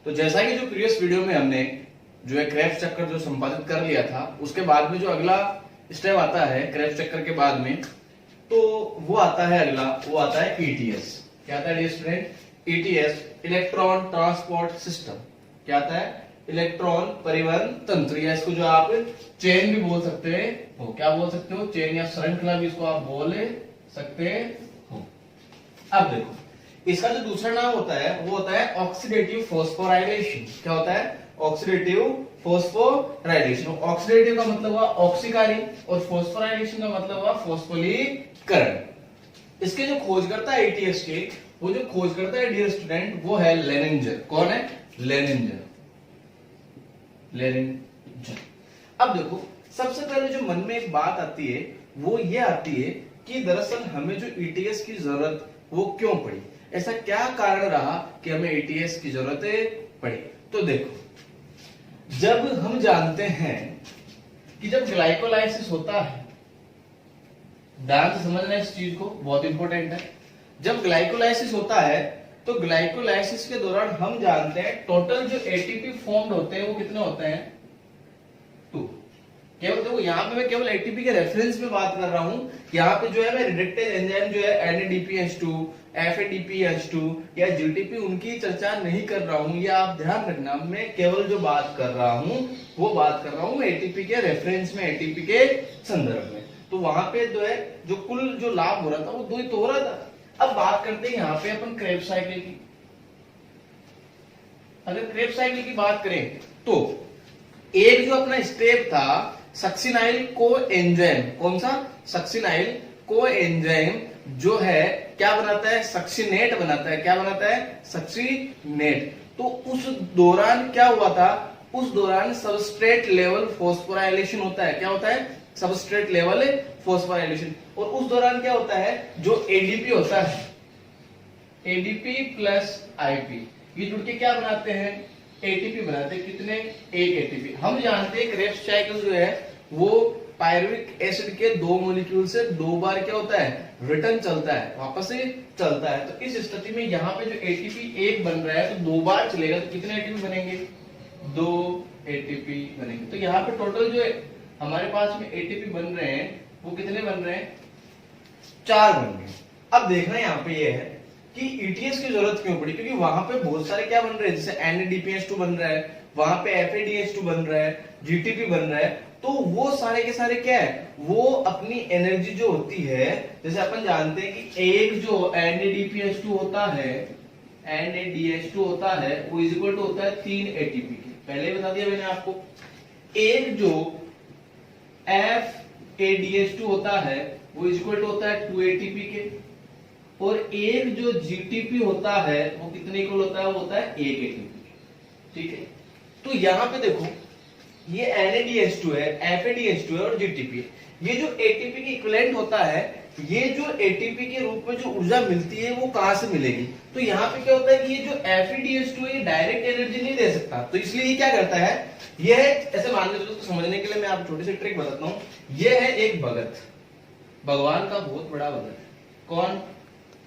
तो जैसा कि जो प्रीवियस वीडियो में हमने जो है क्रेब्स चक्कर जो संपादित कर लिया था, उसके बाद में जो अगला स्टेप आता है क्रेब्स चक्कर के बाद में, तो वो आता है अगला, वो आता है ईटीएस। क्या आता है dear student? ETS, electron transport system. क्या आता है? इलेक्ट्रॉन परिवहन तंत्र, या इसको जो आप चेन भी बोल सकते हो। क्या बोल सकते हो? चेन या श्रृंखला भी इसको आप बोल सकते हो। अब देखो, इसका जो दूसरा नाम होता है वो होता है ऑक्सीडेटिव फॉस्फोराइलेशन। क्या होता है? Oxidative phosphorylation. ऑक्सीडेटिव का मतलब हुआ ऑक्सीकारी और फॉस्फोराइलेशन का मतलब हुआ फॉस्फोलीकरण। इसके जो खोजकर्ता है एटीएस के, वो जो खोजकर्ता है डियर स्टूडेंट, वो है लेनिंजर। कौन है? लेनिंजर। अब देखो, सबसे पहले जो मन में एक बात आती है वो ये आती है कि दरअसल हमें जो ईटीएस की जरूरत वो क्यों पड़ी, ऐसा क्या कारण रहा कि हमें ईटीएस की जरूरत पड़ी। तो देखो, जब हम जानते हैं कि जब ग्लाइकोलाइसिस होता है, ध्यान से समझना इस चीज को, बहुत इंपॉर्टेंट है। जब ग्लाइकोलाइसिस होता है तो ग्लाइकोलाइसिस के दौरान हम जानते हैं टोटल जो एटीपी फॉर्म्ड होते हैं वो कितने होते हैं? 2। केवल देखो, यहाँ पे मैं केवल एटीपी के रेफरेंस में बात कर रहा हूं। यहाँ पे जो है मैं रिडक्टेज एंजाइम जो है NADPH2, FADPH2 या GTP, उनकी चर्चा नहीं कर रहा हूं। या आप ध्यान रखना, मैं केवल जो बात कर रहा हूं वो बात कर रहा हूं एटीपी के रेफरेंस में, एटीपी के संदर्भ में। तो वहां पे जो है जो कुल जो लाभ हो रहा था वो 2 ही तो हो रहा था। अब बात करते हैं यहाँ पे अपन क्रेब्स साइकिल की। अगर क्रेब्स साइकिल की बात करें तो एक जो अपना स्टेप था सक्सिनाइल को एंजाइम, कौन सा? सक्सिनाइल को एंजाइम जो है क्या बनाता है? सक्सिनेट बनाता है। क्या बनाता है? सक्सिनेट। तो उस दौरान क्या हुआ था? उस दौरान सबस्ट्रेट लेवल फॉस्फोराइलेशन होता है। क्या होता है? Substrate level phosphorylation. और उस दौरान क्या होता है? जो एडीपी होता है, एडीपी प्लस आईपी, ये जुड़ के क्या बनाते हैं? एटीपी बनाते हैं। कितने? एक एटीपी। हम जानते हैं क्रेब्स साइकिल जो है वो पायरुविक एसिड के 2 मॉलिक्यूल से 2 बार क्या होता है? रिटर्न चलता है, वापस से चलता है। तो इस स्थिति में यहाँ पे जो एटीपी 1 बन रहा है तो 2 बार चलेगा, तो कितने एटीपी बनेंगे? 2 एटीपी बनेंगे। तो यहाँ पे टोटल जो हमारे पास में एटीपी बन रहे हैं वो कितने बन रहे हैं? 4 बन रहे हैं। अब देखना यहाँ पे ये है कि ईटीएस की जरूरत क्यों पड़ी, क्योंकि वहां पे बहुत सारे क्या बन रहे हैं, जैसे NADPH2 बन रहा है, वहां पे FADH2 बन रहा है, GTP बन रहा है। तो वो सारे के सारे क्या है? वो अपनी एनर्जी जो होती है, जैसे अपन जानते हैं कि एक जो NADPH2 होता है, NADH2 होता है, वो इज इक्वल टू होता है 3 एटीपी के। पहले बता दिया मैंने आपको। एक जो FADH2 होता है वो इज इक्वल टू होता है 2 एटीपी के, और एक जो GTP होता है वो कितने इक्वल होता है? वो होता है 1 एटीपी। ठीक है, तो यहां पे देखो, ये NADH2 है, FADH2 है और GTP है। ये जो एटीपी की इक्विवेलेंट होता है, ये जो एटीपी के रूप में जो ऊर्जा मिलती है वो कहां से मिलेगी? तो यहाँ पे क्या होता है कि ये जो FADH2 है ये डायरेक्ट एनर्जी नहीं दे सकता, तो इसलिए ये क्या करता है? ये ऐसे मान लीजिए, उसको समझने के लिए मैं आपको छोटी सी ट्रिक बताता हूं। ये है एक भगत, भगवान का बहुत बड़ा भगत। कौन?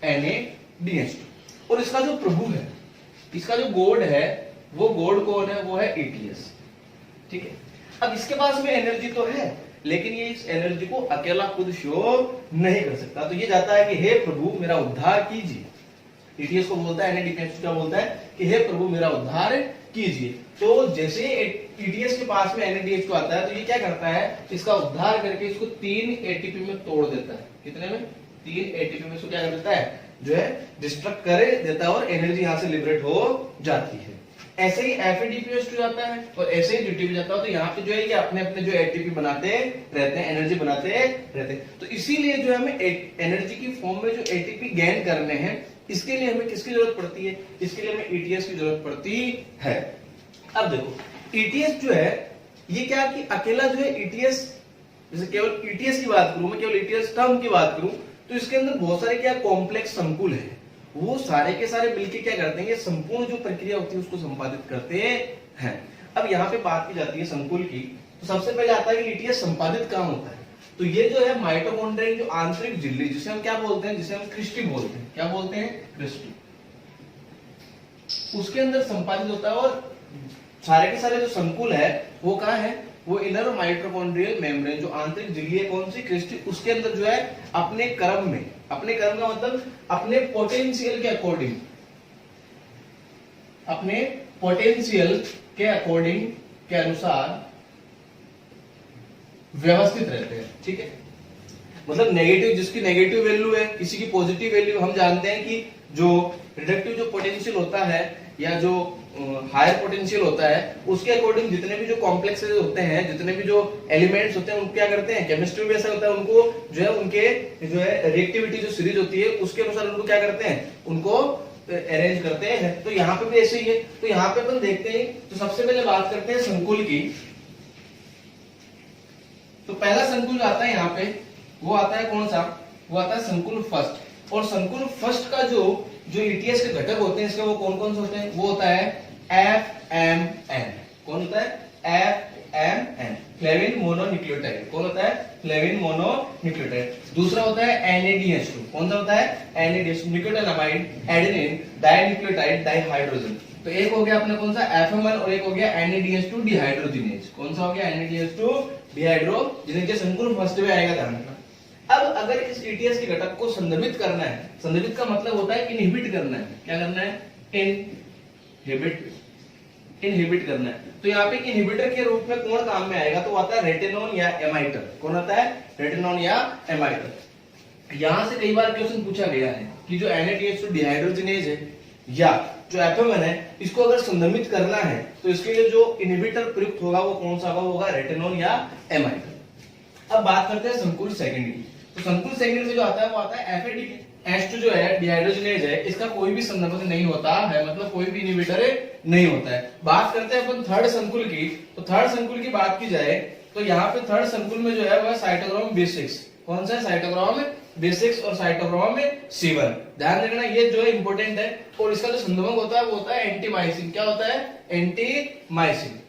NADH2। और इसका जो प्रभु है, इसका जो गॉड है, वो गॉड कौन है? वो है ETS। ठीक है, अब इसके पास में एनर्जी तो है, लेकिन ये इस एनर्जी को अकेला खुद शो नहीं कर सकता। तो ये जाता है कि हे प्रभु मेरा उद्धार कीजिए। ETS को बोलता है, NADPH क्या बोलता है कि हे प्रभु मेरा उद्धार कीजिए। तो जैसे ETS के पास में NADH2 आता है तो ये क्या करता है? इसका उद्धार करके इसको 3 एटीपी में तोड़ देता है। कितने में? 3 एटीपी में इसको क्या कर देता है? जो है डिस्ट्रक्ट कर देता है और एनर्जी यहां से लिबरेट हो जाती है। ऐसे ही FADPH2 जाता है और ऐसे ही GTP जाता है। तो यहाँ पे जो है ये अपने अपने जो एटीपी बनाते रहते हैं, एनर्जी बनाते रहते हैं। तो इसीलिए जो हमें एनर्जी की फॉर्म में जो एटीपी गेन करने हैं, इसके लिए हमें किसकी जरूरत पड़ती है? इसके लिए हमें ETS की जरूरत पड़ती है। अब देखो, ETS जो है ये क्या कि अकेला जो है ETS, जैसे केवल ETS की बात करूं मैं, केवल ETS टर्म की बात करूं, तो इसके अंदर बहुत सारे क्या कॉम्प्लेक्स संकुल है, वो सारे के सारे मिलके क्या करते हैं? ये संपूर्ण जो प्रक्रिया होती है उसको संपादित करते हैं। अब यहाँ पे बात की जाती है संकुल की, तो सबसे पहले आता है कि ETS संपादित कहाँ होता है? तो ये जो है माइटोकॉन्ड्रिया जो आंतरिक झिल्ली, जिसे हम क्या बोलते हैं? जिसे हम क्रिस्टी बोलते हैं। क्या बोलते हैं? क्रिस्टी। उसके अंदर संपादित होता है, और सारे के सारे जो संकुल है वो कहाँ है, वो इनर माइटोकॉन्ड्रियल मेम्ब्रेन, जो आंतरिक झिल्ली है कौन सी, क्रिस्टी, उसके अंदर जो है अपने क्रम में, अपने क्रम का मतलब अपने पोटेंशियल के अकॉर्डिंग, अपने पोटेंशियल के अकॉर्डिंग, के अनुसार व्यवस्थित रहते हैं। ठीक है, मतलब नेगेटिव, जिसकी नेगेटिव वैल्यू है, किसी की पॉजिटिव वैल्यू, हम जानते हैं कि जो रिडक्टिव जो पोटेंशियल होता है या जो हायर पोटेंशियल होता है, उसके अकॉर्डिंग जितने भी जो कॉम्प्लेक्सेस होते हैं, जितने भी जो एलिमेंट्स होते हैं, उनको क्या करते हैं, केमिस्ट्री में ऐसा होता है, उनको जो है उनके जो है रिएक्टिविटी जो सीरीज होती है उसके अनुसार उनको क्या करते हैं, उनको अरेंज करते हैं। तो यहाँ पे भी ऐसे ही है। तो यहाँ पे अपन देखते हैं, तो सबसे पहले बात करते हैं संकुल की। तो पहला संकुल आता है यहाँ पे, वो आता है कौन सा, वो आता है संकुल फर्स्ट। और संकुल फर्स्ट का जो ईटीएस के घटक होते हैं इसके, वो कौन कौन से होते हैं, वो होता है FMN। कौन होता है, FMN, फ्लेविन मोनोन्यूक्लियोटाइड। कौन होता है, फ्लेविन मोनोन्यूक्लियोटाइड। दूसरा होता है NADH2। कौन सा होता है, NADH2, nucleotide, adenine dinucleotide dihydrogen. तो एक हो गया अपने कौन सा, FMN, और एक हो गया NADH2 डिहाइड्रोजिनेज। कौन सा हो गया, NADH2 डिहाइड्रोजिनेज। के संकुल फर्स्ट में आएगा, ध्यान रखना। अब अगर इस ईटीएस के घटक को संदर्भित करना है, संदर्भित का मतलब होता है इनहिबिट करना है। क्या करना है, इनहिबिट करना है। तो यहाँ पे इनहिबिटर के रूप में कौन काम में आएगा, तो आता है रेटिनोन या एमाइटर। कौन आता है, रेटिनोन या एमाइटर। यहां से कई बार क्वेश्चन पूछा गया है कि जो NADH2 डिहाइड्रोजिनेज है या जो FMN है, इसको अगर संदर्भित करना है तो इसके लिए जो इनहिबिटर प्रयुक्त होगा वो कौन सा होगा, रेटिनोन या एमाइटर। अब बात करते हैं संकुल सेकेंड की। तो संकुल सेकेंड में जो आता है वो आता है FADH2 जो है डिहाइड्रोजिनेज है, इसका कोई भी संदर्भक नहीं होता है, मतलब कोई भी इनहिबिटर नहीं होता है। बात करते हैं अपन थर्ड संकुल की। तो थर्ड संकुल की बात की जाए तो यहाँ पे थर्ड संकुल में जो है वह साइटोक्रोम B6। कौन सा है, साइटोक्रोम B6 और साइटोक्रोम C1। ध्यान रखना, ये जो है इंपॉर्टेंट है। और इसका जो संदर्भक होता है वो होता है एंटीमाइसिन। क्या होता है, एंटीमाइसिन।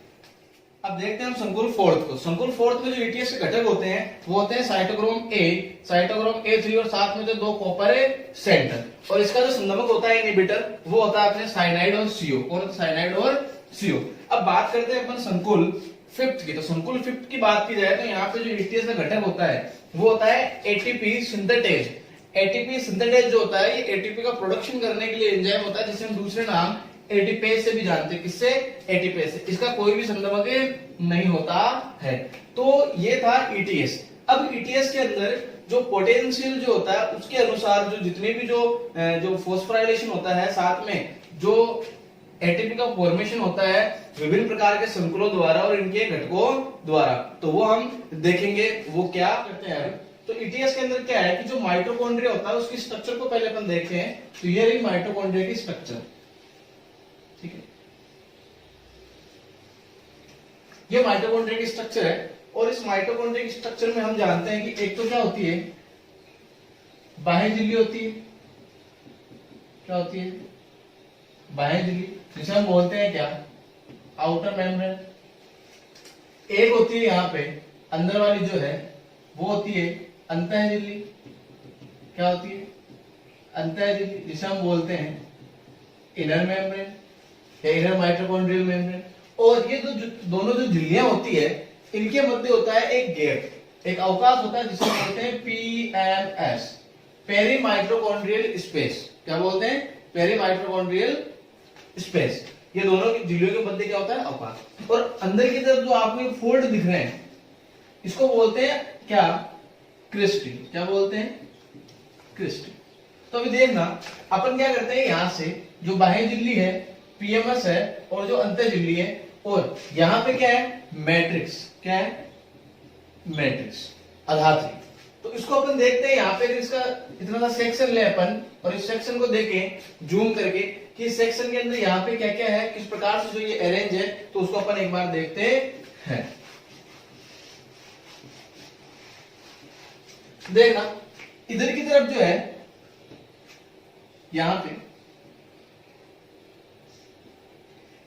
अब देखते हैं हम संकुल फोर्थ को। संकुल फोर्थ में जो ईटीएस के घटक होते हैं वो होते हैं साइटोक्रोम A, साइटोक्रोम A3, और साथ में जो दो कॉपर है सेंटर। और इसका जो संदर्भक होता है इनहिबिटर, वो होता है अपने साइनाइड और CO। कौन होता है, साइनाइड और CO। अब बात करते हैं अपन संकुल फिफ्थ की। तो संकुल फिफ्थ की बात की जाए तो यहाँ पे जो ईटीएस का घटक होता है वो होता है एटीपी सिंथेटेज। एटीपी सिंथेटेज जो होता है, ये एटीपी का प्रोडक्शन करने के लिए एंजाइम होता है, जिसे हम दूसरे नाम एटीपेज से भी जानते हैं। किससे, एटीपेज से। इसका कोई भी संदर्भक नहीं होता है। तो ये था ईटीएस। अब ईटीएस के अंदर जो पोटेंशियल जो होता है उसके अनुसार जो जितने भी जो फॉस्फोराइलेशन होता है, साथ में जो एटीपी का फॉर्मेशन होता है विभिन्न प्रकार के संकुलों द्वारा और इनके घटकों द्वारा, तो वो हम देखेंगे वो क्या करते हैं। तो ईटीएस के अंदर क्या है कि जो माइटोकॉन्ड्रिया होता है उसकी स्ट्रक्चर को पहले अपन देखते हैं। तो ये रही माइटोकॉन्ड्रिया की स्ट्रक्चर। ठीक है, ये माइटोकॉन्ड्रिया की स्ट्रक्चर है। और इस माइटोकॉन्ड्रिया की स्ट्रक्चर में हम जानते हैं कि एक तो क्या होती है, बाह्य झिल्ली होती है। क्या होती है, बाह्य झिल्ली, जिसे हम बोलते हैं क्या, आउटर मेम्ब्रेन। एक होती है यहाँ पे अंदर वाली जो है वो होती है अंतः झिल्ली। क्या होती है, अंतः झिल्ली, जिसे हम बोलते हैं इनर मेम्ब्रेन या इनर माइटोकॉन्ड्रियल मेम्ब्रेन। और ये दोनों जो झिल्लियां होती है इनके मध्य होता है एक गैप, एक अवकाश होता है, जिसे बोलते हैं PMS, पेरी माइटोकॉन्ड्रियल स्पेस। क्या बोलते हैं, पेरी माइटोकॉन्ड्रियल स्पेस। ये दोनों की झिल्लियों के मध्य क्या होता है, अवकाश। और अंदर की तरफ जो आपको फोल्ड दिख रहे हैं इसको बोलते हैं क्या, क्रिस्टी। क्या बोलते हैं, क्रिस्टी। तो अभी देखना, अपन क्या करते हैं, यहां से जो बाह्य झिल्ली है PMS है और जो अंतर झिल्ली है, और यहां पे क्या है, मैट्रिक्स। क्या है, मैट्रिक्स, आधात्री। तो इसको अपन देखते हैं यहाँ पे, इसका इतना सा सेक्शन ले अपन और इस सेक्शन को देखें जूम करके कि इस सेक्शन के अंदर यहाँ पे क्या क्या है, किस प्रकार से जो ये अरेंज है, तो उसको अपन एक बार देखते हैं। देखना, इधर की तरफ जो है यहां पे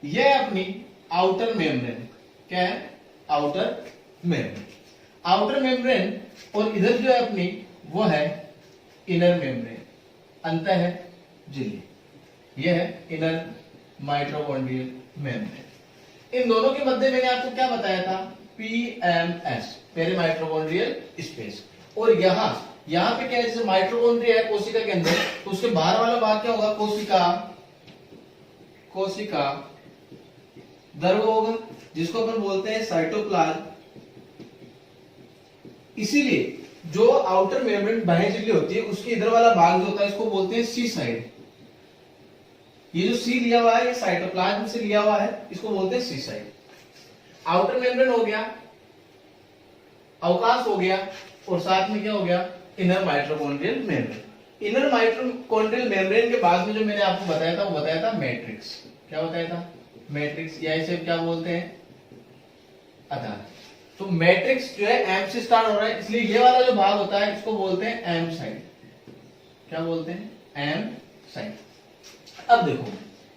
यह है अपनी आउटर मेम्ब्रेन। क्या है, आउटर मेम्ब्रेन। आउटर मेम्ब्रेन, और इधर जो है अपनी वो है इनर मेम्ब्रेन, अंतः झिल्ली। यह है इनर माइटोकॉन्ड्रियल मेम्ब्रेन। इन दोनों के मध्य मैंने आपको क्या बताया था, पीएमएस, पेरी माइटोकॉन्ड्रियल स्पेस। और यहाँ पे क्या है, जैसे माइटोकॉन्ड्रिया है कोशिका के अंदर, तो उसके बाहर वाला भाग क्या होगा, कोशिका द्रव होगा, जिसको अपन बोलते हैं साइटोप्लाज्म। इसीलिए जो आउटर मेम्ब्रेन बाह्य झिल्ली होती है, उसके इधर वाला भाग जो होता है, इसको बोलते हैं सी साइड। ये जो सी लिया हुआ है, ये साइटोप्लाज्म से लिया हुआ है, इसको बोलते हैं सी साइड। आउटर मेम्ब्रेन हो गया, अवकाश हो गया, और साथ में क्या हो गया, inner mitochondrial membrane. Inner mitochondrial membrane के बाद में जो मैंने आपको बताया था, वो बताया था मैट्रिक्स। क्या बताया था, मैट्रिक्स, या इसे क्या बोलते हैं, आधार। तो मैट्रिक्स जो है एम से स्टार्ट हो रहा है, इसलिए ये वाला जो भाग होता है, इसको बोलते हैं एम साइड। क्या बोलते हैं, एम साइड। अब देखो,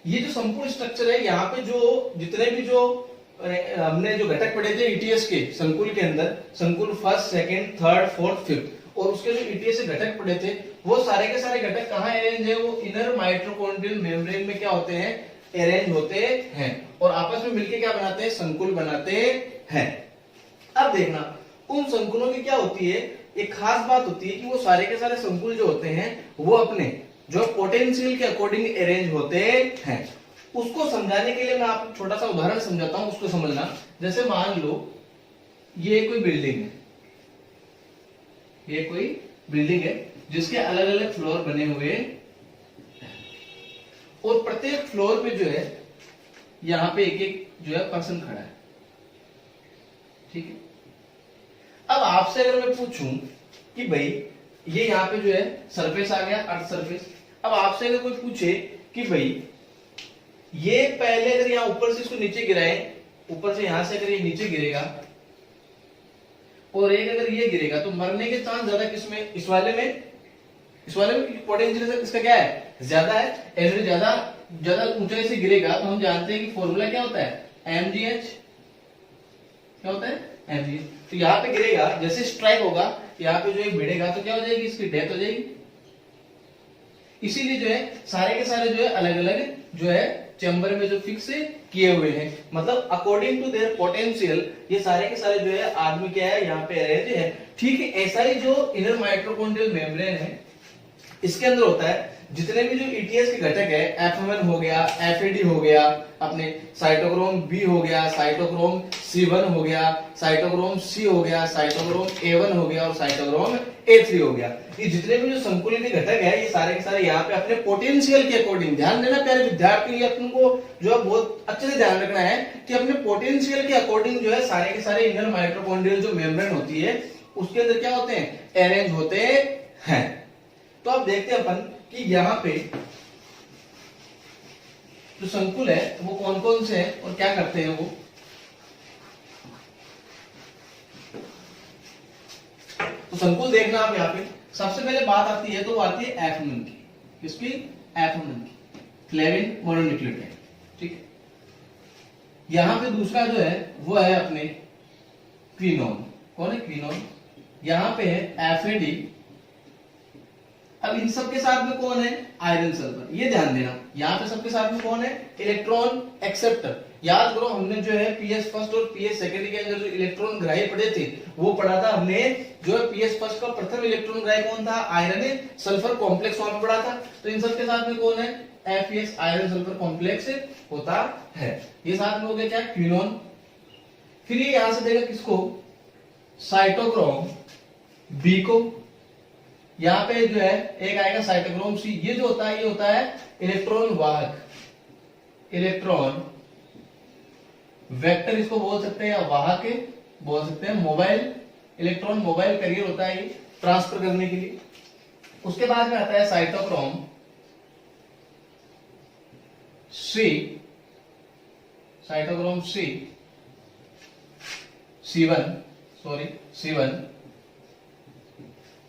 ये जो संपूर्ण स्ट्रक्चर है, यहाँ पे जो जितने भी जो हमने जो घटक पढ़े थे ईटीएस के संकुल के अंदर, संकुल first, second, third, fourth, fifth, और उसके जो ईटीएस के घटक पढ़े थे, वो सारे के सारे घटक कहाँ अरेंज है, वो इनर माइटोकॉन्ड्रियल मेम्ब्रेन में क्या होते हैं, अरेंज होते हैं, और आपस में मिलकर क्या बनाते हैं, संकुल बनाते हैं। अब देखना, उन संकुलों की क्या होती है, एक खास बात होती है कि वो सारे के सारे संकुल जो होते हैं, वो अपने जो पोटेंशियल के अकॉर्डिंग अरेंज होते हैं। उसको समझाने के लिए मैं आपको छोटा सा उदाहरण समझाता हूं, उसको समझना। जैसे मान लो ये कोई बिल्डिंग है, ये कोई बिल्डिंग है जिसके अलग अलग फ्लोर बने हुए, और प्रत्येक फ्लोर पे जो है, यहां पे एक एक जो है पर्सन खड़ा है, ठीक है। अब आपसे अगर मैं पूछूं कि भाई ये यहाँ पे जो है सरफेस आ गया, अर्थ सरफेस। अब आपसे अगर कोई पूछे कि भाई ये पहले अगर यहाँ ऊपर से इसको नीचे गिराए, ऊपर से यहां से अगर ये नीचे गिरेगा, और एक अगर ये गिरेगा, तो मरने के चांस ज्यादा किसमें, इस वाले में पोटेंशियल इसका क्या है, ज्यादा है। एनर्जी ज्यादा ऊंचाई से गिरेगा, तो हम जानते हैं कि फॉर्मूला क्या होता है, mgh। क्या होता है, mgh। तो यहाँ पे गिरेगा, जैसे स्ट्राइक होगा, यहाँ पे जो है भिड़ेगा, तो क्या हो जाएगी, इसकी डेथ हो जाएगी। इसीलिए जो है सारे के सारे जो है अलग अलग जो है चैम्बर में जो फिक्स किए हुए हैं, मतलब अकॉर्डिंग टू देयर पोटेंशियल ये सारे के सारे जो है आदमी क्या है, यहाँ पे अरेंज है। ठीक है, ऐसा ही जो इनर माइटोकॉन्ड्रियल मेम्ब्रेन है, इसके अंदर होता है जितने भी जो ईटीएस के घटक है, एफ1 हो गया, एफएडी हो गया, अपने साइटोक्रोम बी हो गया, साइटोक्रोम C1 हो गया, साइटोक्रोम C हो गया, साइटोक्रोम A1 हो गया, और साइटोक्रोम A3 हो गया। ये जितने भी जो संकुलित घटक है, ये सारे के सारे यहाँ पे अपने पोटेंशियल के अकॉर्डिंग, ध्यान देना प्यारे विद्यार्थी, ये अपन को जो है बहुत अच्छे से ध्यान रखना है कि अपने पोटेंशियल के अकॉर्डिंग जो है सारे के सारे इनर माइटोकॉन्ड्रियल जो मेम्ब्रेन होती है, उसके अंदर क्या होते हैं, अरेंज होते हैं। तो अब देखते हैं अपन कि यहाँ पे जो संकुल है वो कौन कौन से हैं और क्या करते हैं वो। तो संकुल देखना आप यहाँ पे, सबसे पहले बात आती है तो वो आती है एफ1 की, किसकी, एफ1 की, फ्लेविन मोनोन्यूक्लियोटाइड, ठीक है। यहां पे दूसरा जो है वो है अपने क्विनोन। कौन है, क्विनोन। यहां पे है एफएडी। अब इन सब के साथ में कौन है, आयरन सल्फर। ये ध्यान देना, यहाँ पे सबके साथ में कौन है, इलेक्ट्रॉन एक्सेप्टर। याद करो, हमने जो है पीएस फर्स्ट और पीएस सेकेंड के अंदर जो इलेक्ट्रॉन ग्राही पढ़े थे, वो पढ़ा था हमने, जो है पीएस फर्स्ट का प्रथम इलेक्ट्रॉन ग्राही कौन था, आयरन सल्फर कॉम्प्लेक्स, वहां पे पढ़ा था। तो इन सब के साथ में कौन है, एफएस, आयरन सल्फर कॉम्प्लेक्स होता है। ये साथ में हो गया क्या, क्विनोन। फिर ये यहां से देगा किसको, साइटोक्रोम बी को। यहाँ पे जो है एक आएगा साइटोक्रोम सी। ये जो होता है, ये होता है इलेक्ट्रॉन वाहक, इलेक्ट्रॉन वेक्टर इसको बोल सकते हैं, या वाहक बोल सकते हैं। मोबाइल इलेक्ट्रॉन मोबाइल कैरियर होता है ये ट्रांसफर करने के लिए। उसके बाद में आता है cytochrome C, cytochrome C, C1।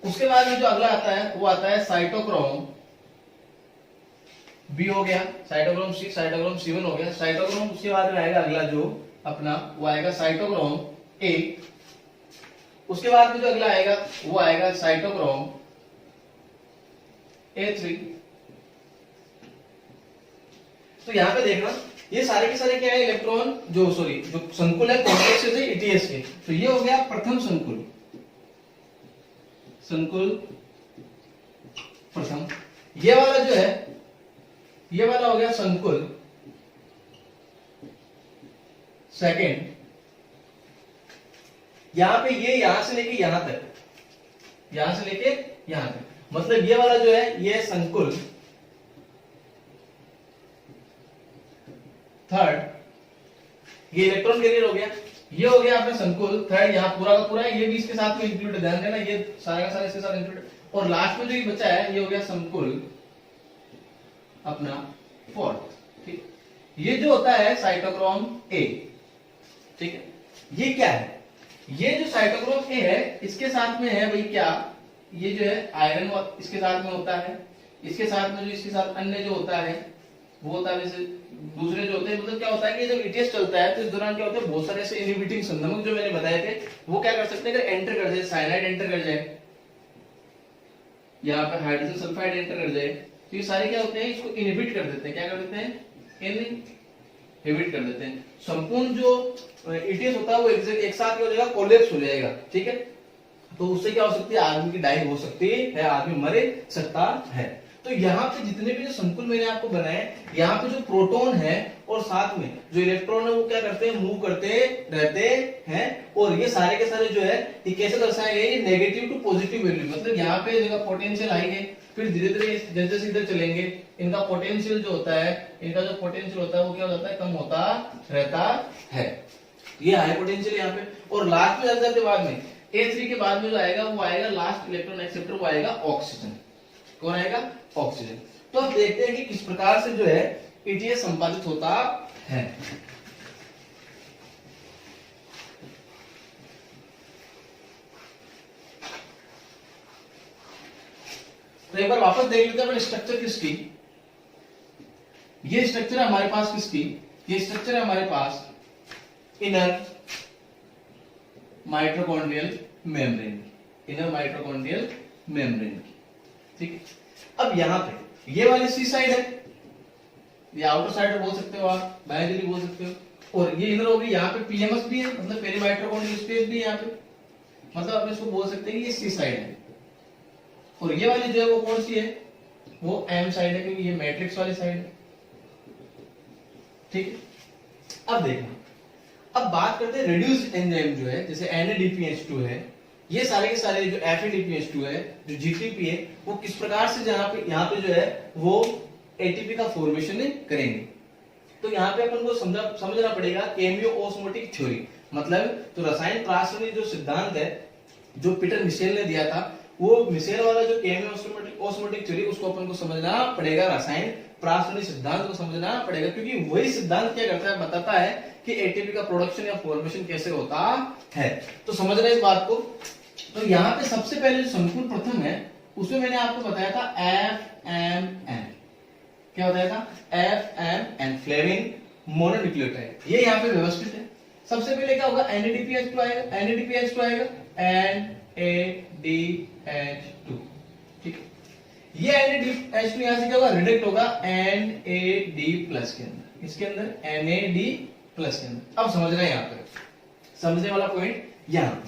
उसके बाद में जो अगला आता है वो आता है साइटोक्रोम बी हो गया, साइटोक्रोम सी, साइटोक्रोम C1 हो गया। साइटोक्रोम उसके बाद में आएगा अगला जो अपना, वो आएगा साइटोक्रोम ए। उसके बाद में जो अगला आएगा वो आएगा साइटोक्रोम A3। तो यहाँ पे देखना ये सारे के सारे क्या है, इलेक्ट्रॉन जो संकुल है कॉम्प्लेक्स है ईटीएस के। तो ये हो गया प्रथम संकुल, प्रथम। ये वाला जो है, ये वाला हो गया संकुल सेकेंड। यहां पे ये यहां से लेके यहां तक, यहां से लेके यहां तक, मतलब ये वाला जो है ये संकुल थर्ड, ये इलेक्ट्रॉन कैरियर हो गया। ये हो गया आपका संकुल थर्ड, यहाँ पूरा का पूरा, ये भी इसके साथ में इंक्लूड, ध्यान देना ये सारा का सारा इसके साथ इंक्लूड। और लास्ट में जो ये बचा है ये हो गया संकुल अपना फोर्थ। ठीक, ये जो होता है साइटोक्रोम ए। ठीक है, ये क्या है, ये जो साइटोक्रोम ए है इसके साथ में है भाई क्या, ये जो है आयरन इसके साथ में होता है, इसके साथ में जो इसके साथ अन्य जो होता है वो होता है, जैसे दूसरे जो होते हैं, मतलब क्या होता है कि जब ईटीएस चलता है तो इस दौरान क्या होता है, बहुत सारे ऐसे इनहिबिटिंग संगमक जो मैंने बताए थे वो क्या कर सकते हैं, अगर एंटर कर जाए, साइनाइड एंटर कर जाए, यहाँ पे हाइड्रोजन सल्फाइड एंटर कर जाए, तो ये सारे क्या होते हैं, इसको इनहिबिट कर देते हैं। क्या कर देते हैं, इनहिबिट कर देते हैं। संपूर्ण जो ईटीएस होता है वो एक साथ क्या हो जाएगा, कोलैप्स हो जाएगा। ठीक है, तो उससे क्या हो सकती है, आदमी की डाई हो सकती है, आदमी मरे सकता है। तो यहाँ पे जितने भी जो संकुल मैंने आपको बनाए, यहाँ पे जो प्रोटॉन है और साथ में जो इलेक्ट्रॉन है वो क्या करते हैं, मूव करते रहते हैं। और ये सारे के सारे जो है ये कैसे दर्शाए गए, नेगेटिव टू पॉजिटिव वैल्यू, मतलब यहाँ पे जगह पोटेंशियल आएंगे, फिर धीरे धीरे जैसे जैसे इधर चलेंगे इनका पोटेंशियल जो होता है, इनका जो पोटेंशियल होता है वो क्या हो जाता है, कम होता रहता है। ये हाई पोटेंशियल यहाँ पे, और लास्ट में जाते बाद में A3 के बाद में जो आएगा वो आएगा लास्ट इलेक्ट्रॉन एक्सेप्टर, वो आएगा ऑक्सीजन। कौन आएगा, ऑक्सीजन। तो अब देखते हैं कि किस प्रकार से जो है ईटीएस संपादित होता है। तो एक बार वापस देख लेते हैं अपने स्ट्रक्चर किसकी। ये स्ट्रक्चर है हमारे पास किसकी, ये स्ट्रक्चर है हमारे पास inner mitochondrial membrane, inner mitochondrial membrane की। ठीक है, अब यहां पे ये वाली सी साइड है, ये आउटर साइड बोल सकते हो आप, बायोलॉजी बोल सकते हो, और ये इनर होगी, यहाँ पे पीएमएस भी है, मतलब पेरी माइटोकॉन्ड्रियल स्पेस भी है यहाँ पे, मतलब आप इसको बोल सकते हैं कि ये सी साइड है। और ये वाली जो है वो कौन सी है, वो एम साइड है, क्योंकि ये मैट्रिक्स वाली साइड है। ठीक है, अब देखना, अब बात करते हैं रिड्यूस्ड एंजाइम जो है, जैसे NADPH2 है, ये सारे के सारे जो FADPH2 है, जो GTP है, वो किस प्रकार से यहाँ पे जो है वो ATP का फॉर्मेशन करेंगे। तो यहाँ पे अपन को समझना पड़ेगा केमियो ऑस्मोटिक थ्योरी, मतलब तो रसायन प्रासंगिक जो सिद्धांत है जो पीटर मिशेल ने दिया था, वो मिशेल वाला जो केमियो ऑस्मोटिक थ्योरी, उसको अपन को समझना पड़ेगा, रसायन प्रासंगिक सिद्धांत को समझना पड़ेगा, क्योंकि वही सिद्धांत क्या करता है, बताता है कि एटीपी का प्रोडक्शन या फॉर्मेशन कैसे होता है। तो समझना इस बात को। तो यहाँ पे सबसे पहले जो संकुल प्रथम है उसमें मैंने आपको बताया था FMN, क्या बताया था, FMN, फ्लेविन मोनोन्यूक्लियोटाइड। ये यहाँ पे व्यवस्थित है। सबसे पहले क्या होगा, NADPH2 आएगा, NADPH2 आएगा, NADH2। ठीक है, ये NADH2 यहाँ से क्या होगा, रिडक्ट होगा NAD+ के अंदर, इसके अंदर NAD+ के अंदर। अब समझ रहे हैं यहाँ पे, समझने वाला पॉइंट यहाँ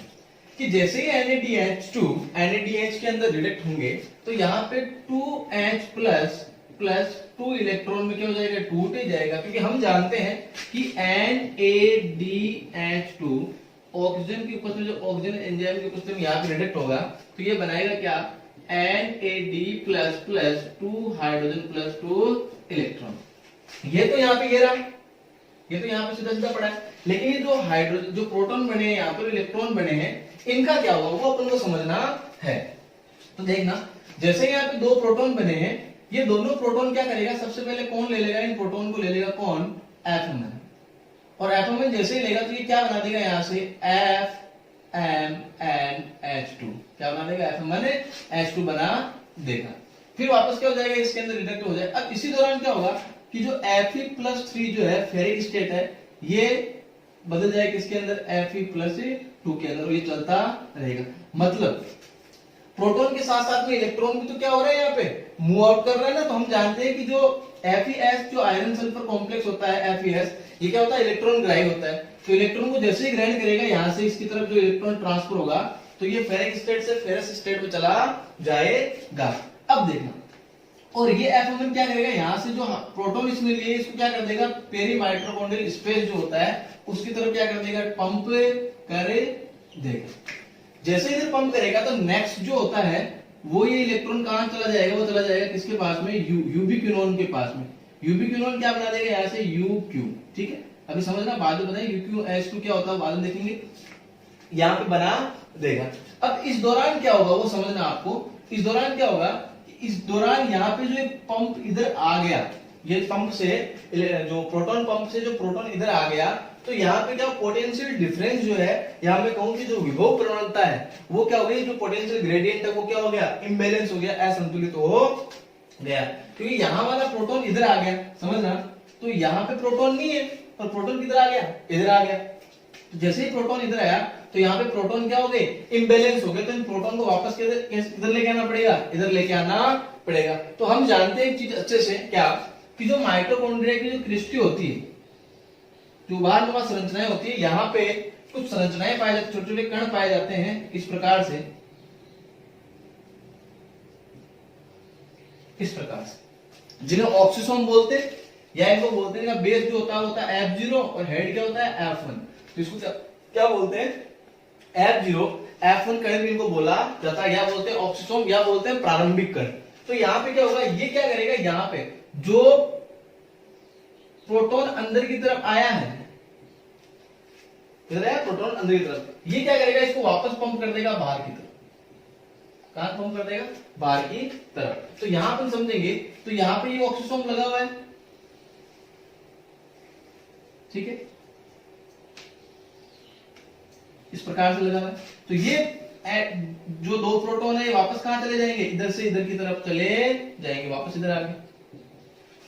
कि जैसे ही NADH के अंदर रिडक्ट होंगे तो यहाँ पे 2H+ प्लस 2 इलेक्ट्रॉन में क्या हो जाएगा, टूट ही जाएगा, क्योंकि हम जानते हैं कि NADH2 ऑक्सीजन की उपस्थिति, जो ऑक्सीजन एंजाइम की उपस्थिति में यहाँ पे रिडक्ट होगा, तो ये बनाएगा क्या, NAD+ 2 हाइड्रोजन + 2 इलेक्ट्रॉन। ये तो यहाँ पे ये रहा, ये तो यहाँ पे सीधा सीधा पड़ा है। लेकिन ये जो हाइड्रोजन, जो प्रोटॉन बने हैं, यहाँ पर इलेक्ट्रॉन बने हैं, इनका क्या होगा वो अपन को समझना है। तो देखना, जैसे यहाँ पे 2 प्रोटॉन बने हैं, ये दोनों प्रोटॉन क्या करेगा, सबसे पहले कौन ले लेगा, इन प्रोटॉन को ले लेगा कौन, FMN, और FMN जैसे ही लेगा तो ये क्या बना देगा, यहाँ से FMNH2, क्या बना देगा, FMNH2 बना देगा। फिर वापस क्या हो जाएगा, इसके अंदर रिडक्ट हो जाएगा। अब इसी दौरान क्या होगा कि जो Fe+3 जो है फेरिक स्टेट है, ये बदल जाएगा किसके अंदर, Fe+2 के अंदर, और ये चलता रहेगा। मतलब प्रोटॉन के साथ साथ में इलेक्ट्रॉन भी तो क्या हो रहा है यहाँ पे, मूव आउट कर रहा है ना, तो हम जानते हैं कि जो FeS जो आयरन सल्फर कॉम्प्लेक्स होता है FeS, ये क्या होता है, इलेक्ट्रॉन ग्राही होता है। तो इलेक्ट्रॉन को जैसे ही ग्रहण करेगा यहां से इसकी तरफ जो इलेक्ट्रॉन ट्रांसफर होगा, तो ये फेरिक स्टेट से फेरस स्टेट में चला जाएगा। अब देखना, और ये F क्या करेगा, यहां से जो प्रोटॉन इसमें लिए इसको क्या कर देगा, पेरी माइटोकॉन्ड्रियल स्पेस जो होता है उसकी तरफ क्या कर देगा, पंप करे देगा। जैसे इधर पंप करेगा तो नेक्स्ट जो होता है वो ये इलेक्ट्रॉन कहां चला जाएगा, वो चला जाएगा किसके पास में, यूबिक्विनोन के पास में। यूबिक्विनोन क्या बना देगा यहां से, UQ। ठीक है, अभी समझना, बाद में बताएं UqS2 क्या होता है, बाद में देखेंगे। यहां पे बना देगा। अब इस दौरान क्या होगा वो समझना आपको। इस दौरान क्या होगा, इस दौरान यहाँ पे जो पंप इधर आ गया, ये पंप से जो प्रोटॉन पंप से जो प्रोटॉन इधर आ गया, तो यहाँ पे क्या पोटेंशियल डिफरेंस जो है, यहाँ मैं कहूं कि जो विभव प्रवणता है वो क्या हो गई, जो पोटेंशियल ग्रेडियंट है वो क्या हो गया, इम्बैलेंस हो गया, असंतुलित हो गया। क्योंकि यहाँ वाला प्रोटॉन इधर आ गया, समझना, तो यहाँ पे प्रोटॉन नहीं है और प्रोटॉन किधर आ गया, इधर आ गया। तो जैसे ही प्रोटॉन इधर आया तो यहाँ पे प्रोटॉन क्या हो गए, इम्बैलेंस हो गए। तो इन प्रोटॉन को वापस इधर लेके आना पड़ेगा, इधर लेके आना पड़ेगा। तो हम जानते हैं एक चीज अच्छे से, क्या, कि जो माइटोकॉन्ड्रिया की जो क्रिस्टी होती है, जो बाहर संरचनाएं होती है, यहाँ पे कुछ संरचनाएं पाए जाते, छोटे छोटे कण पाए जाते हैं इस प्रकार से, जिन्हें ऑक्सीसोम बोलते हैं, या इनको बोलते हैं, बेस जो होता है F0 और हेड क्या होता है F1। तो इसको क्या बोलते हैं, F0 F1 कण भी इनको बोला जाता है, या बोलते हैं ऑक्सीसोम, या बोलते हैं प्रारंभिक कण। तो यहाँ पे क्या होगा, ये क्या करेगा, यहाँ पे जो प्रोटॉन अंदर की तरफ आया है, इधर है प्रोटॉन अंदर की तरफ, ये क्या करेगा, इसको वापस पंप कर देगा बाहर की तरफ। कहां पंप कर देगा, बाहर की तरफ। तो यहां पर समझेंगे, तो यहां पे ये ऑक्सीसोम लगा हुआ है, ठीक है, इस प्रकार से लगा हुआ है। तो ये जो दो प्रोटॉन है ये वापस कहां चले जाएंगे, इधर से इधर की तरफ चले जाएंगे, वापस इधर आ गए।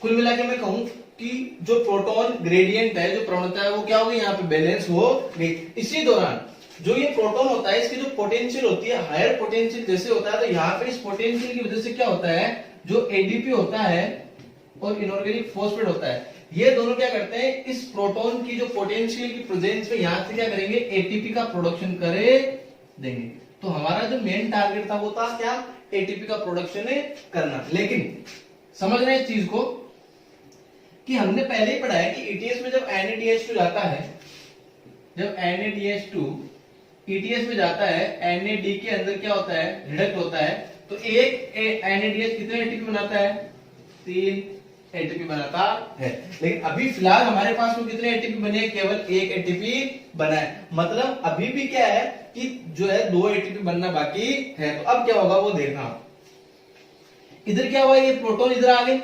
कुल मिला के मैं कहूं कि जो प्रोटॉन ग्रेडियंट है, जो प्रवणता है, वो क्या हो गई, यहाँ पे बैलेंस हो गई। इसी दौरान जो ये प्रोटॉन होता है, इसकी जो पोटेंशियल होती है, हायर पोटेंशियल जैसे होता है, तो यहाँ पे इस पोटेंशियल की वजह से क्या होता है, जो एडीपी होता है और इनऑर्गेनिक फॉस्फेट होता है, ये दोनों क्या करते हैं, इस प्रोटॉन की जो पोटेंशियल की प्रेजेंस में यहां से क्या करेंगे, एटीपी का प्रोडक्शन करे देंगे। तो हमारा जो मेन टारगेट था वो था क्या, एटीपी का प्रोडक्शन करना। लेकिन समझ रहे हैं इस चीज को, कि हमने पहले ही पढ़ा है कि ईटीएस में जब NADH2 जाता है, जब NADH2 ईटीएस में जाता है, NAD के अंदर क्या होता है, रिडक्ट होता है, तो एक NADH कितने एटीपी बनाता है, 3 एटीपी बनाता है। लेकिन अभी फिलहाल हमारे पास में कितने एटीपी बने, केवल 1 एटीपी बना है। मतलब अभी भी क्या है कि जो है 2 एटीपी बनना बाकी है। तो अब क्या होगा वो देखना, इधर क्या हुआ, ये प्रोटॉन इधर आ गए,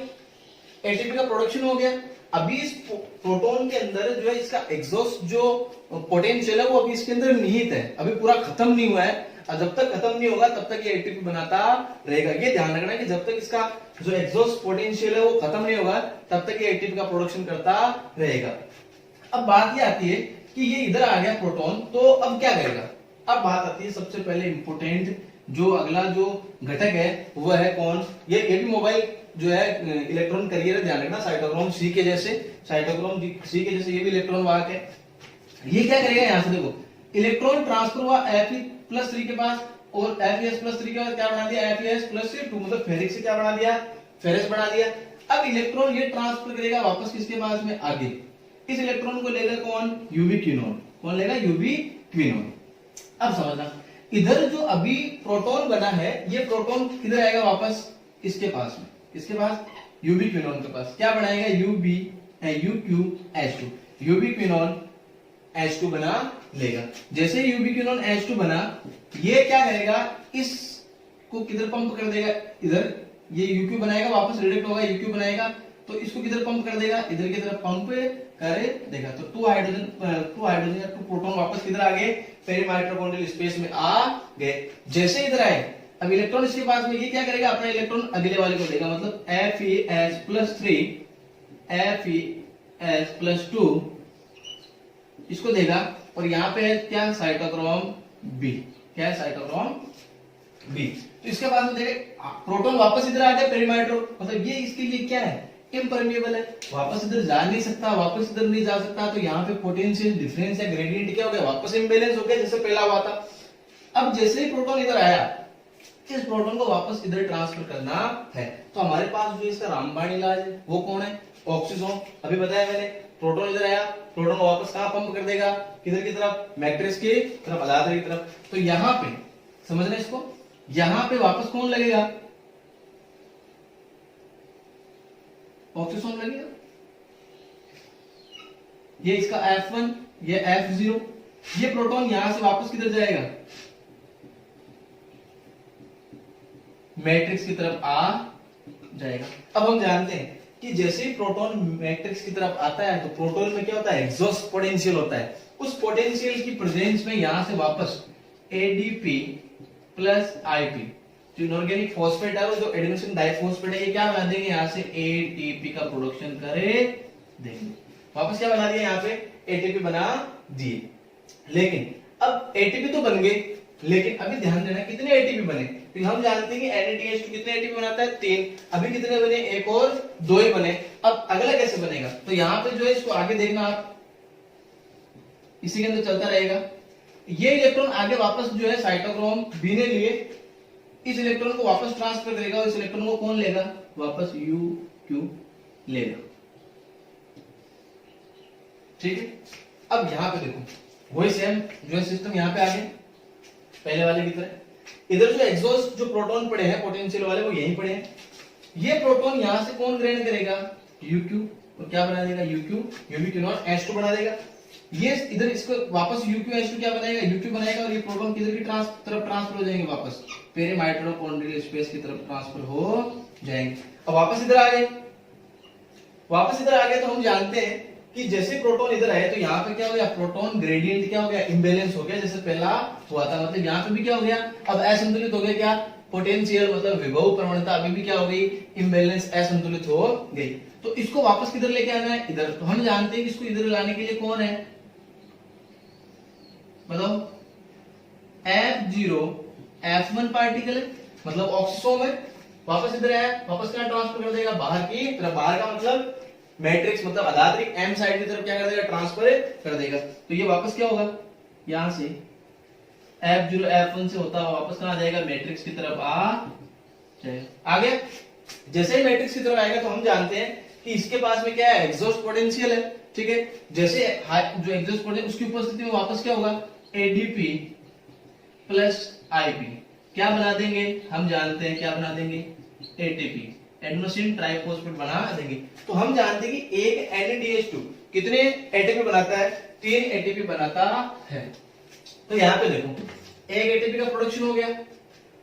एटीपी का प्रोडक्शन हो गया। अभी इस प्रोटॉन के अंदर जो है इसका एग्जॉस्ट जो पोटेंशियल है वो अभी इसके अंदर निहित है, अभी पूरा खत्म नहीं हुआ है। और जब तक खत्म नहीं होगा तब तक ये एटीपी बनाता रहेगा। ये ध्यान रखना कि जब तक इसका जो एग्जॉस्ट पोटेंशियल है वो खत्म नहीं होगा तब तक ये एटीपी का प्रोडक्शन करता रहेगा। अब बात ये आती है कि ये इधर आ गया प्रोटॉन, तो अब क्या करेगा। अब बात आती है सबसे पहले इंपोर्टेंट, जो अगला जो घटक है वो है कौन, ये भी मोबाइल जो है इलेक्ट्रॉन कैरियर है, ध्यान रखना, साइटोक्रोम सी के जैसे, साइटोक्रोम सी के जैसे ये भी इलेक्ट्रॉन वाहक है। ये क्या करेगा, यहां से देखो इलेक्ट्रॉन ट्रांसफर हुआ Fe+3 के पास, और FeS+3 के बाद क्या बना दिया, FeS+2, मतलब फेरिक से क्या बना दिया, फेरस बना दिया। अब इलेक्ट्रॉन ये ट्रांसफर करेगा वापस किसके पास में, आगे। इस इलेक्ट्रॉन को लेगा कौन, यूबिक्विनोन। कौन लेगा, यूबिक्विनोन। अब समझना, इधर जो अभी प्रोटॉन बना है, ये प्रोटॉन किधर आएगा वापस, इसके पास में, इसके पास यूबिक्विनोन के पास क्या बनाएगा, UqH2, यूबिक्विनोन H2 बना लेगा। जैसे यूबिक्विनोन H2 बना, ये क्या करेगा, इसको किधर पंप कर देगा, इधर, ये UQ बनाएगा, वापस रिडक्ट होगा, UQ बनाएगा, तो इसको किधर पंप कर देगा, इधर की तरफ पंप करे देगा। तो 2 हाइड्रोजन या 2 प्रोटॉन वापस किधर आ गए, पेरी माइटोकॉन्ड्रियल स्पेस में आ गए। जैसे इधर आए, अब इलेक्ट्रॉन इसके पास में, ये क्या करेगा, अपना इलेक्ट्रॉन अगले वाले को देगा, मतलब FeS+3 FeS+2 इसको देगा। और यहाँ पे है क्या, साइटोक्रोम B, क्या है, साइटोक्रोम B। तो इसके बाद में देखे प्रोटॉन वापस इधर आ गया पेरीमाइटर, मतलब ये इसके लिए क्या है, इम्परमिएबल है, वापस इधर जा नहीं सकता, वापस इधर नहीं जा सकता, तो यहाँ पे पोटेंशियल डिफरेंस या ग्रेडियंट क्या हो गया, वापस इम्बैलेंस हो गया जैसे पहला हुआ था। अब जैसे ही प्रोटॉन इधर आया, इस प्रोटॉन को वापस इधर ट्रांसफर करना है, तो हमारे पास जो इसका रामबाण इलाज है वो कौन है, ऑक्सीजोन। अभी बताया मैंने, प्रोटॉन इधर आया, प्रोटॉन को वापस कहां पंप कर देगा, किधर की तरफ, मैट्रिक्स की तरफ, अलादर की तरफ। तो यहां पे समझना इसको, यहां पे वापस कौन लगेगा, ऑक्सीजन लगेगा। ये इसका F1, ये F0, ये प्रोटॉन यहां से वापस किधर जाएगा, मैट्रिक्स की तरफ आ जाएगा। अब हम जानते हैं कि जैसे ही प्रोटॉन मैट्रिक्स की तरफ आता है तो प्रोटॉन में क्या होता है, एग्जॉस्ट पोटेंशियल होता है। उस पोटेंशियल की प्रेजेंस में यहां से वापस ADP प्लस IP, जो इनऑर्गेनिक फॉस्फेट है, जो एडेनोसिन डाइफॉस्फेट है, ये क्या बना देंगे, यहां से ATP का प्रोडक्शन करे देंगे। वापस क्या बना दिया, यहाँ पे ATP बना दिए। लेकिन अब ATP तो बन गए, लेकिन अभी ध्यान देना कितने ATP बने, तो हम जानते हैं कि NADH2 कितने ATP बनाता है, 3। अभी कितने बने, एक और 2 ही बने। अब अगला कैसे बनेगा, तो यहाँ पे जो है इसको आगे देखना आप, इसी के अंदर चलता रहेगा। ये इलेक्ट्रॉन आगे वापस जो है साइटोक्रोम B ने लिए, इस इलेक्ट्रॉन को वापस ट्रांसफर करेगा, और इस इलेक्ट्रॉन को कौन लेगा, वापस UQ लेगा। ठीक है, अब यहां पे देखो वही सेम जो है सिस्टम यहाँ पे आ गया पहले वाले की तरह। इधर जो एग्जॉस्ट जो प्रोटॉन पड़े हैं पोटेंशियल वाले, वो यहीं पड़े हैं। ये प्रोटॉन यहां से कौन ग्रहण करेगा, UQ, और क्या बना देगा, UbQ0H2 बना देगा। ये इधर इसको वापस UqH2 क्या बनाएगा, UQ बनाएगा, और ये प्रोटॉन किधर की तरफ ट्रांसफर हो जाएंगे, वापस पेरीमाइटोकॉन्ड्रियल स्पेस की तरफ ट्रांसफर हो जाएंगे। अब वापस इधर आ गए, वापस इधर आ गए, तो हम जानते हैं कि जैसे प्रोटॉन इधर आए तो यहाँ पे क्या हो गया, प्रोटॉन ग्रेडियंट क्या हो गया, इम्बैलेंस हो गया, जैसे पहला हुआ था। मतलब यहाँ पे भी क्या हो गया, अब असंतुलित हो गया, क्या, पोटेंशियल मतलब विभव प्रवणता अभी भी क्या हो गई, इम्बैलेंस, असंतुलित हो गई। तो इसको वापस किधर लेके आना है, इधर। तो हम जानते हैं कि इसको इधर लाने के लिए कौन है, बताओ, F0 F1 पार्टिकल है, मतलब ऑक्सीजोम है, वापस इधर आया, वापस क्या ट्रांसफर कर देगा, बाहर की तरफ। बाहर का मतलब मैट्रिक्स, मतलब अलाद्रिक M साइड की तरफ क्या कर देगा, ट्रांसफर कर देगा। तो ये वापस क्या होगा, यहां से F0 F1 से होता हुआ वापस कहां जाएगा, मैट्रिक्स की तरफ आ जाएगा। आ गया। जैसे ही मैट्रिक्स की तरफ आएगा तो हम जानते हैं कि इसके पास में क्या है, एग्जॉस्ट पोटेंशियल है। ठीक है, जैसे जो एग्जॉस्ट पोटेंशियल उसकी उपस्थिति में वापस क्या होगा, ADP प्लस IP क्या बना देंगे, हम जानते हैं क्या बना देंगे, ATP, एडेनोसिन ट्राइफॉस्फेट बना देंगे। तो हम जानते हैं कि एक NADH2 कितने ATP बनाता है, 3 ATP बनाता है। तो यहाँ पे देखो, एक ATP का प्रोडक्शन हो गया,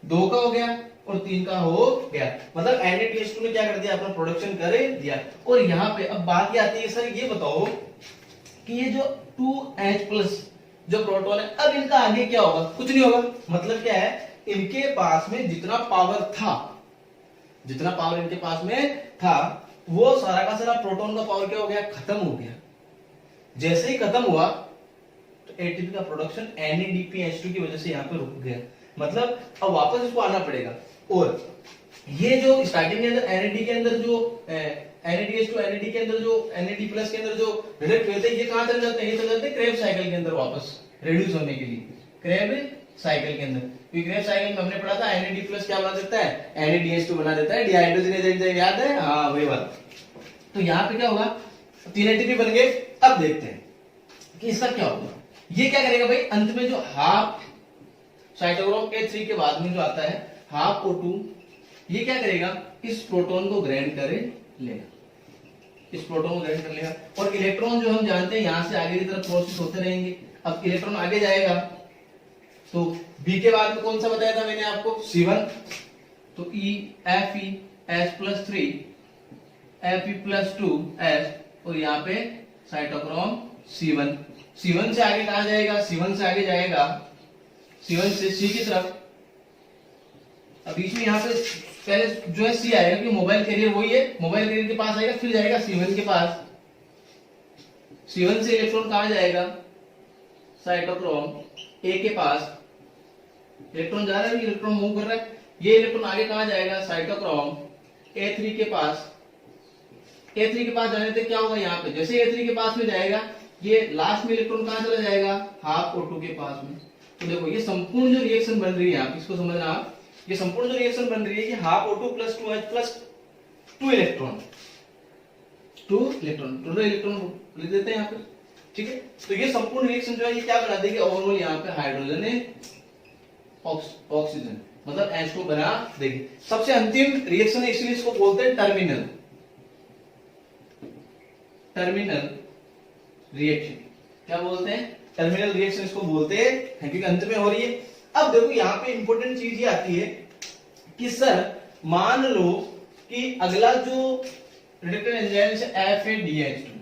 2 का हो गया, और 3 का हो गया। मतलब NADH2 ने क्या कर दिया, अपना प्रोडक्शन कर दिया। और यहाँ पे अब बात ये आती है, सर ये बताओ कि ये जो 2H+ जो प्रोटॉन है, अब इनका आगे क्या होगा, कुछ नहीं होगा। मतलब क्या है, इनके पास में जितना पावर था, जितना पावर इनके पास में था, वो सारा का सारा प्रोटॉन का पावर क्या हो गया, खत्म हो गया। जैसे ही खत्म हुआ तो ATP का प्रोडक्शन NADPH2 की वजह से यहाँ पे रुक गया। मतलब अब वापस इसको आना पड़ेगा। और ये जो स्टार्टिंग के अंदर NAD के अंदर जो NADH2 NAD के अंदर जो NAD+ के अंदर जो रिडक्ट हुए थे, ये कहां चले जाते हैं, ये चले जाते हैं क्रेब साइकिल के अंदर वापस रिड्यूस होने के लिए, क्रेब साइकिल के अंदर। क्रेब साइकिल में हमने पढ़ा था NAD+ क्या बना देता है, NADH2 बना देता है, डिहाइड्रोजनेज एंजाइम, याद है, हाँ वही बात। तो यहाँ पे क्या होगा, 3 ATP बन गए। अब देखते हैं कि इसका क्या होगा। ये क्या करेगा भाई, अंत में जो हाफ साइटोक्रोम K3 के बाद में जो आता है हाफ O2, ये क्या करेगा, इस प्रोटॉन को ग्रहण करे लेगा, इस प्रोटॉन को ग्रहण कर लेगा। और इलेक्ट्रॉन जो हम जानते हैं यहां से आगे की तरफ प्रोसेस होते रहेंगे। अब इलेक्ट्रॉन आगे जाएगा तो B के बाद में कौन सा बताया था मैंने आपको, C1, तो FeS+3 Fe+2S, और यहाँ पे साइटोक्रोम C1। C1 से आगे कहा जाएगा, C1 से आगे जाएगा, C1 से C की तरफ। अब बीच में यहाँ पे पहले जो है C आएगा, कि मोबाइल कैरियर वही है, मोबाइल कैरियर के पास आएगा, फिर जाएगा C1 के पास। C1 से इलेक्ट्रॉन कहां जाएगा, साइटोक्रोम A के पास। इलेक्ट्रॉन जा रहा है, इलेक्ट्रॉन मूव कर रहा है, ये इलेक्ट्रॉन आगे कहां जाएगा, साइटोक्रोम A3 के पास। A3 के पास जाने से क्या होगा, यहाँ पे जैसे A3 के पास में जाएगा, ये लास्ट में इलेक्ट्रॉन कहां चला जाएगा, हाफ O2 के पास में। तो देखो ये संपूर्ण जो रिएक्शन बन रही है, आप इसको समझना आप, ये संपूर्ण जो रिएक्शन बन रही है कि half O2 plus 2H plus 2 electron, 2 electron लिख देते हैं यहाँ पे, ठीक है। तो ये संपूर्ण रिएक्शन जो है ये क्या बना देगी, ओवरऑल यहाँ पे हाइड्रोजन है ऑक्सीजन, मतलब H2 बना देगी। सबसे अंतिम रिएक्शन है, इसलिए इसको बोलते हैं टर्मिनल रिएक्शन। क्या बोलते हैं, टर्मिनल रिएक्शन इसको बोलते हैं, क्योंकि अंत में हो रही है। अब देखो यहाँ पे इंपॉर्टेंट चीज ये आती है कि सर मान लो कि अगला जो रिडक्टेंट एंजाइम से FADH2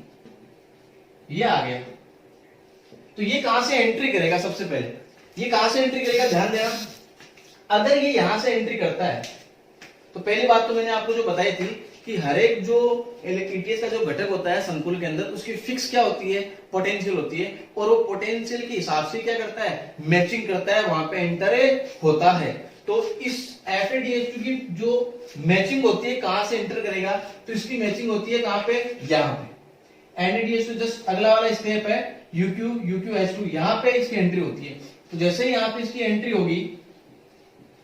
ये आ गया, तो ये कहां से एंट्री करेगा, सबसे पहले ये कहां से एंट्री करेगा, ध्यान देना। अगर ये यहां से एंट्री करता है तो पहली बात तो मैंने आपको जो बताई थी कि हर एक जो ETS का जो घटक होता है संकुल के अंदर, उसकी फिक्स क्या होती है, पोटेंशियल होती है, और वो पोटेंशियल के हिसाब से क्या करता है, मैचिंग करता है, वहां पे एंटर होता है। तो इस FADH2 की जो मैचिंग होती है कहां से एंटर करेगा, तो इसकी मैचिंग होती है कहां पे, यहाँ पे NADH2 जस्ट अगला वाला स्टेप है UQH2, यहाँ पे इसकी एंट्री होती है। तो जैसे ही यहाँ पे इसकी एंट्री होगी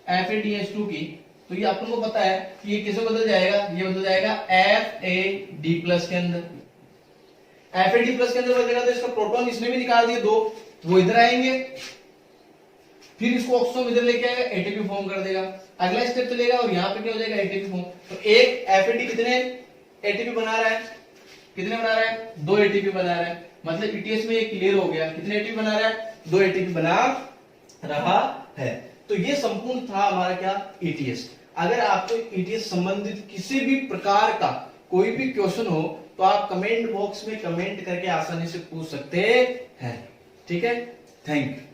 FADH2 की, तो ये आपको पता है कि ये किसे बदल जाएगा, ये बदल जाएगा FAD+ के अंदर। FAD+ के अंदर बदलेगा तो इसका प्रोटॉन इसने भी निकाल दिए 2, वो इधर आएंगे, फिर इसको ऑक्सीजन इधर लेके आएगा, ATP फॉर्म कर देगा, अगला स्टेप चलेगा और यहाँ पे क्या हो जाएगा, ATP फॉर्म। तो एक FAD कितने ATP बना रहा है, कितने बना रहा है, 2 ATP बना रहा है, मतलब ETS में ये क्लियर हो गया, कितने ATP बना रहा है, 2 ATP बना रहा है। तो ये संपूर्ण था हमारा क्या, ETS। अगर आपको ETS संबंधित किसी भी प्रकार का कोई भी क्वेश्चन हो तो आप कमेंट बॉक्स में कमेंट करके आसानी से पूछ सकते हैं, ठीक है। Thank you.